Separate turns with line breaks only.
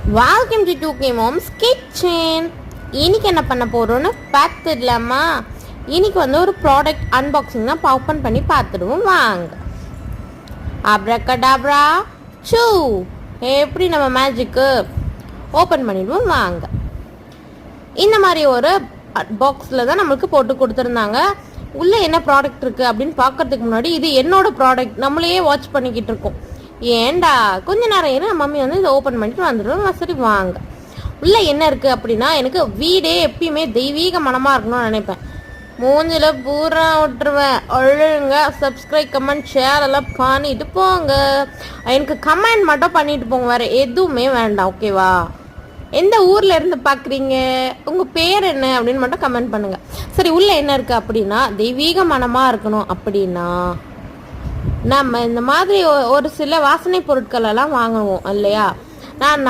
Welcome to 2K Moms Kitchen. இன்னைக்கு என்ன பண்ண போறோம்னு பார்த்துடலாமா? இன்னைக்கு ஒரு ப்ராடக்ட் அன்பாக்சிங் தான் ஓப்பன் பண்ணி பார்த்துடுவோம் வாங்க. அப்ரகடாப்ரா சூ, எப்படி நம்ம மேஜிக்கு ஓப்பன் பண்ணிடுவோம் வாங்க. இந்த மாதிரி ஒரு பாக்ஸில் தான் நம்மளுக்கு போட்டு கொடுத்துருந்தாங்க. உள்ளே என்ன ப்ராடக்ட் இருக்குது அப்படின்னு பார்க்கறதுக்கு முன்னாடி இது என்னோட ப்ராடக்ட் நம்மளையே வாட்ச் பண்ணிக்கிட்டு இருக்கோம். ஏண்டா கொஞ்ச நேரம் இரு, மம்மி இதை ஓப்பன் பண்ணிட்டு வந்துடுவோம். சரி வாங்க. உள்ளே என்ன இருக்குது அப்படின்னா, எனக்கு வீடே எப்பயுமே தெய்வீக மனமாக இருக்கணும்னு நினைப்பேன். மூஞ்சில் பூரா விட்டுருவேன். ஒழுங்க சப்ஸ்கிரைப் கமெண்ட் ஷேர் எல்லாம் பண்ணிட்டு போங்க. எனக்கு கமெண்ட் மட்டும் பண்ணிட்டு போங்க, வேறு எதுவுமே வேண்டாம், ஓகேவா? எந்த ஊரில் இருந்து பார்க்குறீங்க, உங்கள் பேர் என்ன அப்படின்னு மட்டும் கமெண்ட் பண்ணுங்கள். சரி, உள்ளே என்ன இருக்குது அப்படின்னா, தெய்வீக மனமாக இருக்கணும் அப்படின்னா நம்ம இந்த மாதிரி ஒரு சில வாசனை பொருட்கள் எல்லாம் வாங்குவோம் இல்லையா? நான்